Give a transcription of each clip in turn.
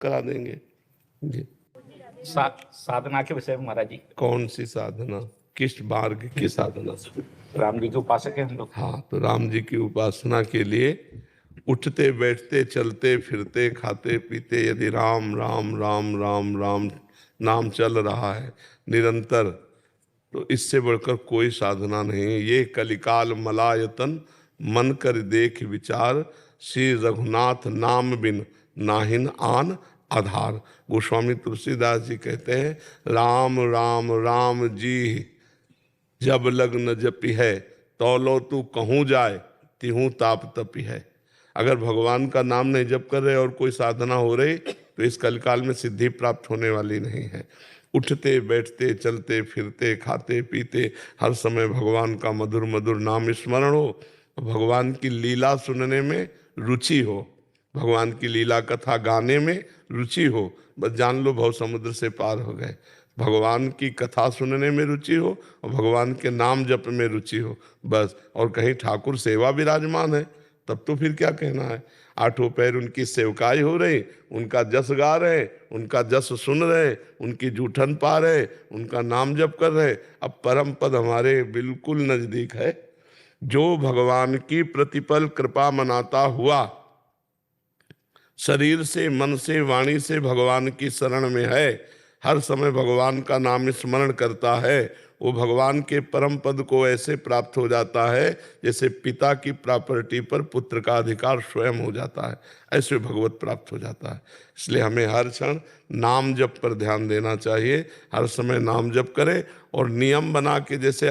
करा देंगे जी। साधना के विषय में महाराज जी, कौन सी साधना, किस मार्ग की साधना? राम जी के उपासक हैं हम लोग। हाँ, तो राम जी की उपासना के लिए उठते बैठते चलते फिरते खाते पीते यदि राम राम राम राम राम नाम चल रहा है निरंतर, तो इससे बढ़कर कोई साधना नहीं है। ये कलिकाल मलायतन मन कर देख विचार, श्री रघुनाथ नाम बिन नाहिन आन आधार। गोस्वामी तुलसीदास जी कहते हैं, राम राम राम जी जब लग्न जपी है, तौलो तू कहूँ जाए तिहूँ ताप तपी है। अगर भगवान का नाम नहीं जप कर रहे और कोई साधना हो रही तो इस कलिकाल में सिद्धि प्राप्त होने वाली नहीं है। उठते बैठते चलते फिरते खाते पीते हर समय भगवान का मधुर मधुर नाम स्मरण हो, भगवान की लीला सुनने में रुचि हो, भगवान की लीला कथा गाने में रुचि हो, बस जान लो भव समुद्र से पार हो गए। भगवान की कथा सुनने में रुचि हो और भगवान के नाम जप में रुचि हो बस, और कहीं ठाकुर सेवा विराजमान है तब तो फिर क्या कहना है। आठों पैर उनकी सेवकाई हो रही, उनका जस गा रहे, उनका जस सुन रहे, उनकी जूठन पा रहे, उनका नाम जप कर रहे। अब परम पद हमारे बिल्कुल नजदीक है। जो भगवान की प्रतिपल कृपा मनाता हुआ शरीर से मन से वाणी से भगवान की शरण में है, हर समय भगवान का नाम स्मरण करता है, वो भगवान के परम पद को ऐसे प्राप्त हो जाता है जैसे पिता की प्रॉपर्टी पर पुत्र का अधिकार स्वयं हो जाता है, ऐसे भगवत प्राप्त हो जाता है। इसलिए हमें हर क्षण नाम जप पर ध्यान देना चाहिए, हर समय नाम जप करें। और नियम बना के, जैसे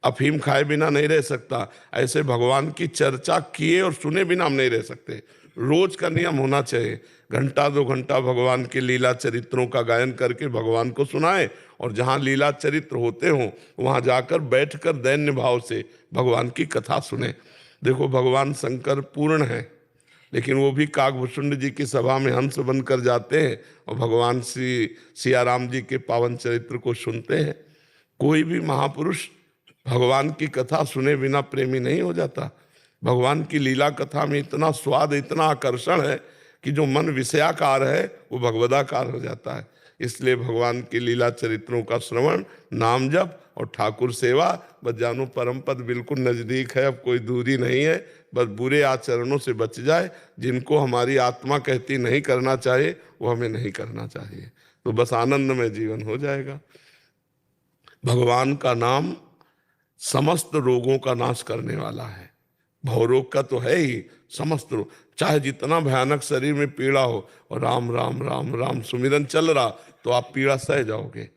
अफीम खाए बिना नहीं रह सकता, ऐसे भगवान की चर्चा किए और सुने बिना हम नहीं रह सकते। रोज का नियम होना चाहिए, घंटा 2 घंटा भगवान के लीला चरित्रों का गायन करके भगवान को सुनाए, और जहाँ लीला चरित्र होते हों वहाँ जाकर बैठकर दैन्य भाव से भगवान की कथा सुने। देखो, भगवान शंकर पूर्ण है, लेकिन वो भी काकभूषुंड जी की सभा में हंस बनकर जाते हैं और भगवान श्री सियाराम जी के पावन चरित्र को सुनते हैं। कोई भी महापुरुष भगवान की कथा सुने बिना प्रेमी नहीं हो जाता। भगवान की लीला कथा में इतना स्वाद, इतना आकर्षण है कि जो मन विषयाकार है वो भगवदाकार हो जाता है। इसलिए भगवान की लीला चरित्रों का श्रवण, नाम जप और ठाकुर सेवा, बस जानो परम पद बिल्कुल नजदीक है, अब कोई दूरी नहीं है। बस बुरे आचरणों से बच जाए, जिनको हमारी आत्मा कहती नहीं करना चाहिए वो हमें नहीं करना चाहिए, तो बस आनंद में जीवन हो जाएगा। भगवान का नाम समस्त रोगों का नाश करने वाला है। भवरोग का तो है ही, समस्त रोग, चाहे जितना भयानक शरीर में पीड़ा हो और राम राम राम राम सुमिरन चल रहा तो आप पीड़ा सह जाओगे।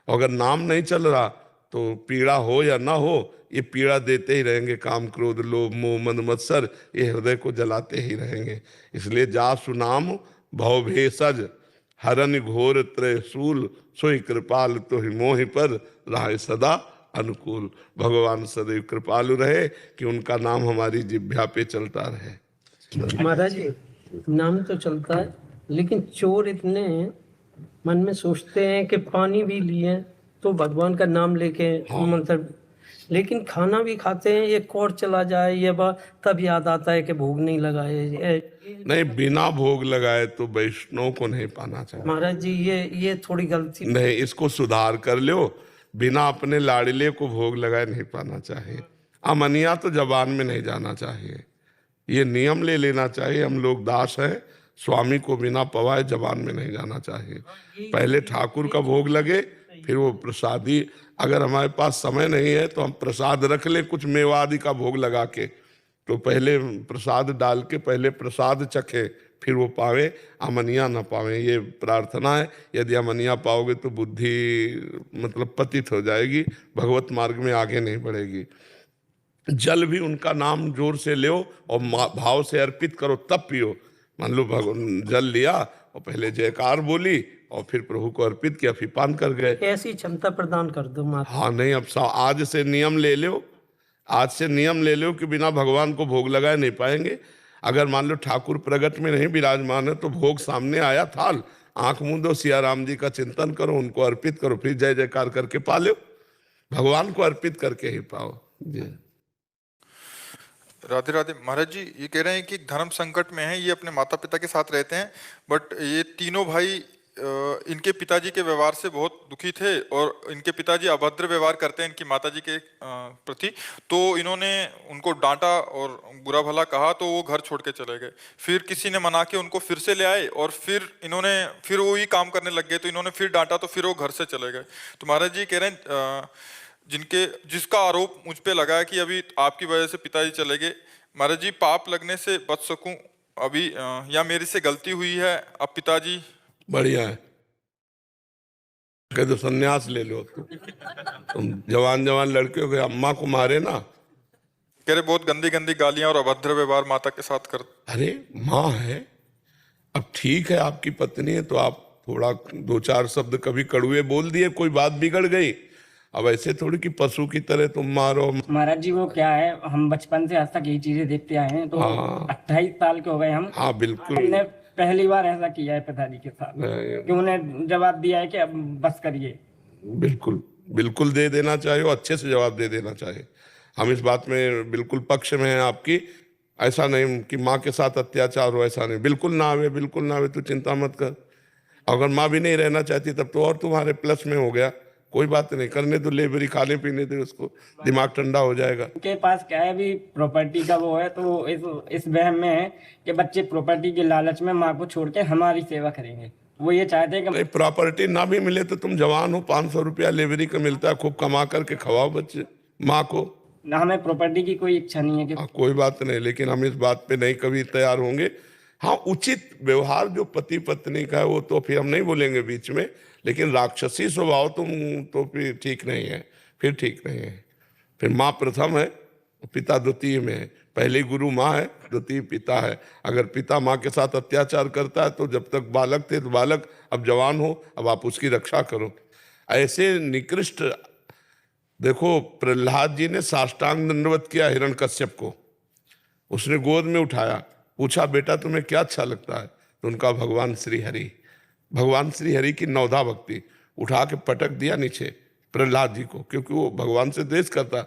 अगर नाम नहीं चल रहा तो पीड़ा हो या ना हो, ये पीड़ा देते ही रहेंगे। काम क्रोध लोभ मोह मद मत्सर ये हृदय को जलाते ही रहेंगे। इसलिए जासु नाम भव भेषज हरन घोर त्रयशूल, सोई कृपाल तो ही मोहि पर राय सदा अनुकूल। भगवान सदैव कृपालु रहे कि उनका नाम हमारी जिह्वा पे चलता रहे। महाराज जी, नाम तो चलता है, लेकिन चोर इतने मन में सोचते हैं कि पानी भी लिए तो भगवान का नाम लेके मंत्र, लेकिन खाना भी खाते हैं, एक और चला जाए ये बात, तब याद आता है कि भोग नहीं लगाए। नहीं, बिना भोग लगाए तो वैष्णव को नहीं पाना चाहिए। महाराज जी, ये थोड़ी गलती नहीं, इसको सुधार कर लो। बिना अपने लाडले को भोग लगाए नहीं पाना चाहिए। अमनिया तो जबान में नहीं जाना चाहिए, ये नियम ले लेना चाहिए। हम लोग दास हैं, स्वामी को बिना पवाए जबान में नहीं जाना चाहिए। पहले ठाकुर का भोग लगे, फिर वो प्रसादी। अगर हमारे पास समय नहीं है तो हम प्रसाद रख ले, कुछ मेवा आदि का भोग लगा के, तो पहले प्रसाद डाल के पहले प्रसाद चखे, फिर वो पावे, अमनिया ना पावे। ये प्रार्थना है। यदि अमनिया पाओगे तो बुद्धि मतलब पतित हो जाएगी, भगवत मार्ग में आगे नहीं बढ़ेगी। जल भी उनका नाम जोर से लो और भाव से अर्पित करो तब पियो। मान लो जल लिया और पहले जयकार बोली और फिर प्रभु को अर्पित किया, फिर पान कर गए। ऐसी क्षमता प्रदान कर दो माता। हाँ, नहीं, अब आज से नियम ले लो, आज से नियम ले लो कि बिना भगवान को भोग लगाए नहीं पाएंगे। अगर मान लो ठाकुर प्रगट में नहीं विराजमान है तो भोग सामने आया, थाल, आंख मूंदो, सियाराम जी का चिंतन करो, उनको अर्पित करो, फिर जय जयकार करके पा लो। भगवान को अर्पित करके ही पाओ जी। राधे राधे। महाराज जी ये कह रहे हैं कि धर्म संकट में है, ये अपने माता पिता के साथ रहते हैं, बट ये तीनों भाई इनके पिताजी के व्यवहार से बहुत दुखी थे और इनके पिताजी अभद्र व्यवहार करते हैं इनकी माताजी के प्रति। तो इन्होंने उनको डांटा और बुरा भला कहा तो वो घर छोड़ के चले गए। फिर किसी ने मना के उनको फिर से ले आए और फिर वही काम करने लग गए, तो इन्होंने फिर डांटा तो फिर वो घर से चले गए। तो महाराज जी कह रहे हैं जिसका आरोप मुझ पे लगा है कि अभी आपकी वजह से पिताजी चले गए, महाराज जी पाप लगने से बच सकूं अभी, या मेरे से गलती हुई है अब पिताजी? बढ़िया है, कह दो संन्यास ले लो तुम जवान लड़के हो गए, अम्मा को मारे ना। कह रहे बहुत गंदी गंदी गालियां और अभद्र व्यवहार माता के साथ कर। अरे माँ है, अब ठीक है आपकी पत्नी है तो आप थोड़ा 2-4 शब्द कभी कड़ुए बोल दिए, कोई बात बिगड़ गई। अब ऐसे थोड़ी कि पशु की तरह तुम मारो। महाराज जी वो क्या है, हम बचपन से आज तक यही चीजें देखते आए हैं, तो 28 साल के हो गए हम। हाँ बिल्कुल, हमने पहली बार ऐसा किया है पिताजी के साथ कि उन्हें जवाब दिया है कि अब बस करिए। बिल्कुल बिल्कुल दे देना चाहिए, अच्छे से जवाब दे देना चाहिए। हम इस बात में बिल्कुल पक्ष में हैं आपकी। ऐसा नहीं कि माँ के साथ अत्याचार हो, ऐसा नहीं, बिल्कुल ना आवे, बिल्कुल ना आवे, तू चिंता मत कर। अगर माँ भी नहीं रहना चाहती तब तो और तुम्हारे प्लस में हो गया, कोई बात नहीं, करने दो, लेबरी खाने पीने दो उसको, दिमाग ठंडा हो जाएगा। उनके पास क्या है अभी प्रॉपर्टी का वो है, तो इस वहम में है कि बच्चे प्रॉपर्टी के लालच में माँ को छोड़ के हमारी सेवा करेंगे। वो ये चाहते हैं कि प्रॉपर्टी ना भी मिले तो तुम जवान हो, 500 रुपया लेबरी का मिलता है, खूब कमा करके खवाओ बच्चे माँ को। ना हमें प्रॉपर्टी की कोई इच्छा नहीं है कि कोई बात नहीं, लेकिन हम इस बात पे नहीं कभी तैयार होंगे। हाँ, उचित व्यवहार जो पति पत्नी का है वो तो फिर हम नहीं बोलेंगे बीच में, लेकिन राक्षसी स्वभाव तुम तो फिर ठीक नहीं है, फिर ठीक नहीं है। फिर माँ प्रथम है, पिता द्वितीय में है। पहले गुरु माँ है, द्वितीय पिता है। अगर पिता माँ के साथ अत्याचार करता है तो जब तक बालक थे तो बालक, अब जवान हो, अब आप उसकी रक्षा करो। ऐसे निकृष्ट, देखो प्रहलाद जी ने साष्टांग दंडवत किया हिरण्यकश्यप को, उसने गोद में उठाया, पूछा बेटा तुम्हें क्या अच्छा लगता है, तो उनका भगवान श्री हरि की नवधा भक्ति, उठा के पटक दिया नीचे प्रहलाद जी को, क्योंकि वो भगवान से द्वेष करता।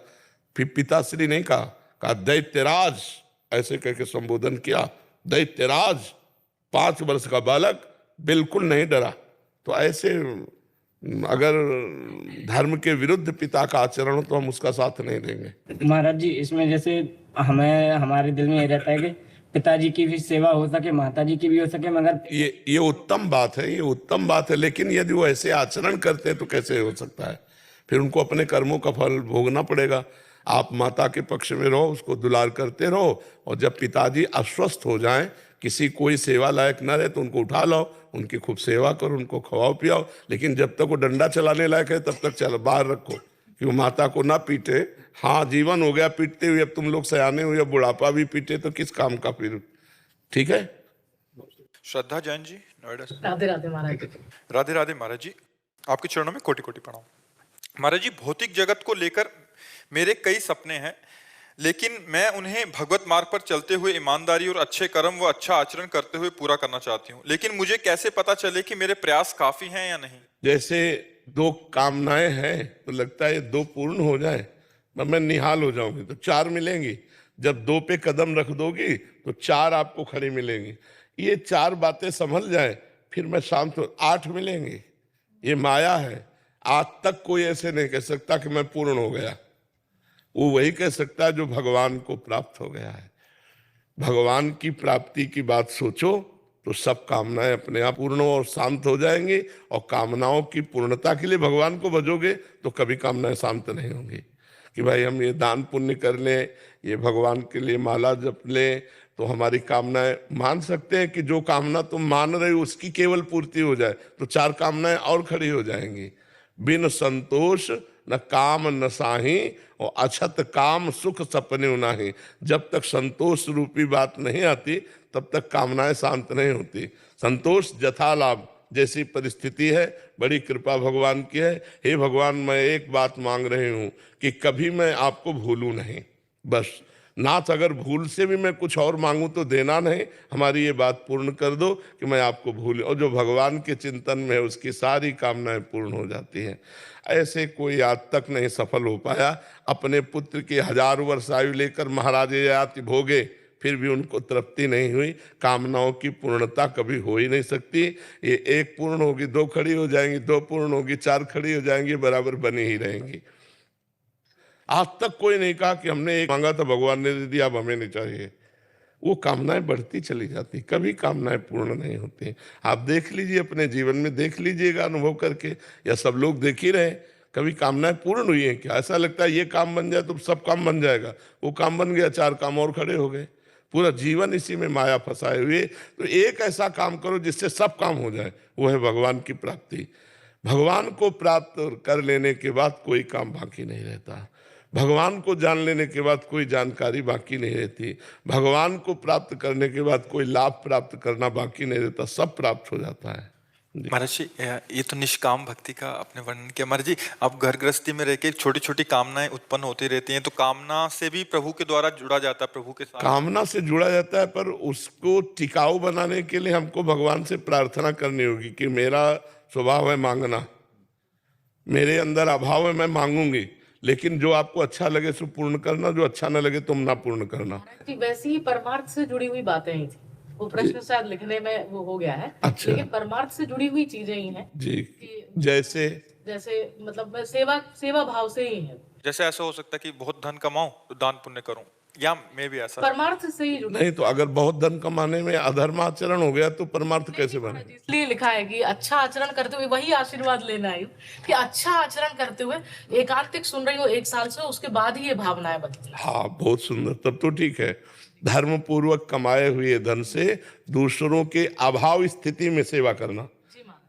फिर पिताश्री नहीं कहा दैत्यराज, ऐसे कह के संबोधन किया, दैत्यराज 5 वर्ष का बालक, बिल्कुल नहीं डरा। तो ऐसे अगर धर्म के विरुद्ध पिता का आचरण हो तो हम उसका साथ नहीं देंगे। महाराज जी इसमें जैसे हमारे दिल में ये रहता है कि पिताजी की भी सेवा हो सके, माताजी की भी हो सके, मगर ये उत्तम बात है, ये उत्तम बात है, लेकिन यदि वो ऐसे आचरण करते हैं तो कैसे हो सकता है? फिर उनको अपने कर्मों का फल भोगना पड़ेगा। आप माता के पक्ष में रहो, उसको दुलार करते रहो, और जब पिताजी अस्वस्थ हो जाएं, किसी कोई सेवा लायक न रहे तो उनको उठा लाओ, उनकी खूब सेवा करो, उनको खवाओ पियाओ, लेकिन जब तक वो डंडा चलाने लायक है तब तक चलो बाहर रखो, कि वो माता को ना पीटे। हाँ, जीवन हो गया पीटते हुए, अब तुम लोग सयाने हुए, अब बुढ़ापा भी पीटे तो किस काम का फिर? ठीक है। श्रद्धा जैन जी, नोएडा से। राधे राधे महाराज। राधे राधे महाराज जी, आपके चरणों में कोटि कोटि प्रणाम। महाराज जी, भौतिक जगत को लेकर मेरे कई सपने हैं, लेकिन मैं उन्हें भगवत मार्ग पर चलते हुए ईमानदारी और अच्छे कर्म व अच्छा आचरण करते हुए पूरा करना चाहती हूँ। लेकिन मुझे कैसे पता चले कि मेरे प्रयास काफी हैं या नहीं? जैसे 2 कामनाएं हैं तो लगता है 2 पूर्ण हो जाए, मैं निहाल हो जाऊंगी तो 4 मिलेंगी। जब 2 पे कदम रख दोगी तो 4 आपको खड़ी मिलेंगी। ये 4 बातें संभल जाए फिर मैं शांत हो, 8 मिलेंगी। ये माया है। आज तक कोई ऐसे नहीं कह सकता कि मैं पूर्ण हो गया। वो वही कह सकता है जो भगवान को प्राप्त हो गया है। भगवान की प्राप्ति की बात सोचो तो सब कामनाएं अपने आप पूर्ण और शांत हो जाएंगी, और कामनाओं की पूर्णता के लिए भगवान को भजोगे तो कभी कामनाएं शांत नहीं होंगी। कि भाई हम ये दान पुण्य कर लें, ये भगवान के लिए माला जप लें तो हमारी कामनाएं, मान सकते हैं कि जो कामना तुम मान रहे हो उसकी केवल पूर्ति हो जाए तो 4 कामनाएं और खड़ी हो जाएंगी। बिन संतोष न काम न साही, और अछत काम सुख सपने नाही। जब तक संतोष रूपी बात नहीं आती तब तक कामनाएं शांत नहीं होती। संतोष जथा लाभ, जैसी परिस्थिति है, बड़ी कृपा भगवान की है। हे भगवान, मैं एक बात मांग रही हूँ कि कभी मैं आपको भूलूं नहीं, बस नाथ अगर भूल से भी मैं कुछ और मांगूं तो देना नहीं, हमारी ये बात पूर्ण कर दो कि मैं आपको भूल, और जो भगवान के चिंतन में है उसकी सारी कामनाएं पूर्ण हो जाती हैं। ऐसे कोई आज तक नहीं सफल हो पाया। अपने पुत्र की 1000 वर्ष आयु लेकर महाराज ययाति भोगे, फिर भी उनको तृप्ति नहीं हुई। कामनाओं की पूर्णता कभी हो ही नहीं सकती। ये 1 पूर्ण होगी 2 खड़ी हो जाएंगी, 2 पूर्ण होगी 4 खड़ी हो जाएंगी, बराबर बनी ही रहेंगी। आज तक कोई नहीं कहा कि हमने एक मांगा था भगवान ने दे दिया, अब हमें नहीं चाहिए। वो कामनाएं बढ़ती चली जाती, कभी कामनाएं पूर्ण नहीं होती। आप देख लीजिए, अपने जीवन में देख लीजिएगा अनुभव करके, या सब लोग देख ही रहे, कभी कामनाएं पूर्ण हुई हैं क्या? ऐसा लगता है ये काम बन जाए तो सब काम बन जाएगा, वो काम बन गया 4 काम और खड़े हो गए। पूरा जीवन इसी में माया फंसाए हुए। तो एक ऐसा काम करो जिससे सब काम हो जाए, वो है भगवान की प्राप्ति। भगवान को प्राप्त कर लेने के बाद कोई काम बाकी नहीं रहता। भगवान को जान लेने के बाद कोई जानकारी बाकी नहीं रहती। भगवान को प्राप्त करने के बाद कोई लाभ प्राप्त करना बाकी नहीं रहता, सब प्राप्त हो जाता है। महाराज जी, ये तो निष्काम भक्ति का आपने वर्णन किया। महाराज जी, आप घर गृहस्थी में रह के छोटी छोटी कामनाएं उत्पन्न होती रहती हैं, तो कामना से भी प्रभु के द्वारा जुड़ा जाता है, प्रभु के साथ कामना से जुड़ा जाता है, पर उसको टिकाऊ बनाने के लिए हमको भगवान से प्रार्थना करनी होगी कि मेरा स्वभाव है मांगना, मेरे अंदर अभाव है, मैं मांगूंगी, लेकिन जो आपको अच्छा लगे सो पूर्ण करना, जो अच्छा न लगे तुम ना पूर्ण करना। जी, वैसे ही परमार्थ से जुड़ी हुई बातें ही थी। वो प्रश्न शायद लिखने में वो हो गया है, अच्छा। लेकिन परमार्थ से जुड़ी हुई चीजें ही हैं जी, कि जैसे मतलब सेवा भाव से ही है। जैसे ऐसा हो सकता है कि बहुत धन कमाऊं तो दान पुण्य करूं, या मैं भी ऐसा परमार्थ से ही जुड़ी। नहीं तो अगर बहुत धन कमाने में अधर्माचरण हो गया तो परमार्थ कैसे बने? इसलिए लिखा है कि अच्छा आचरण करते हुए, वही आशीर्वाद लेना है कि अच्छा आचरण करते हुए एकांतिक सुन रही हो 1 साल से, उसके बाद ही ये भावनाएं बनती हैं। हाँ, बहुत सुंदर, तब तो ठीक है। धर्म पूर्वक कमाए हुए धन से दूसरों के अभाव स्थिति में सेवा करना।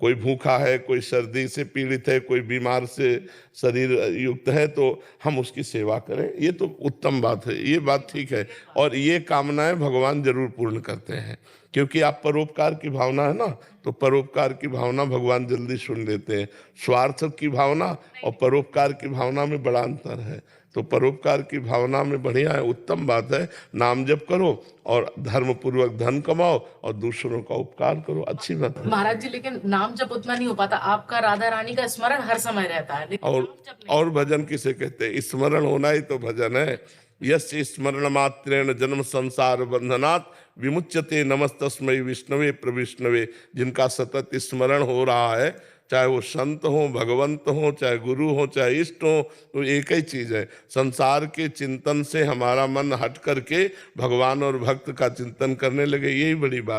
कोई भूखा है, कोई सर्दी से पीड़ित है, कोई बीमार से शरीर युक्त है, तो हम उसकी सेवा करें, ये तो उत्तम बात है, ये बात ठीक है। और ये कामनाएं भगवान जरूर पूर्ण करते हैं, क्योंकि आप परोपकार की भावना है ना, तो परोपकार की भावना भगवान जल्दी सुन लेते हैं। स्वार्थ की भावना और परोपकार की भावना में बड़ा अंतर है। तो परोपकार की भावना में बढ़िया है, उत्तम बात है। नाम जप करो और धर्म पूर्वक धन कमाओ और दूसरों का उपकार करो, अच्छी बात है। महाराज जी, लेकिन नाम जप उतना नहीं हो पाता, आपका राधा रानी का स्मरण हर समय रहता है, लेकिन नाम जप नहीं। और भजन किसे कहते हैं? स्मरण होना ही तो भजन है। यस्य स्मरण मात्रेण जन्म संसार बंधनात् विमुच्यते नमस्तस्मै विष्णवे प्रविष्णवे। जिनका सतत स्मरण हो रहा है, चाहे वो संत हो, भगवंत हो, चाहे गुरु हो, चाहे इष्ट हो, तो एक ही चीज है, संसार के चिंतन से हमारा मन हट करके भगवान और भक्त का चिंतन करने लगे, यही बड़ी बात।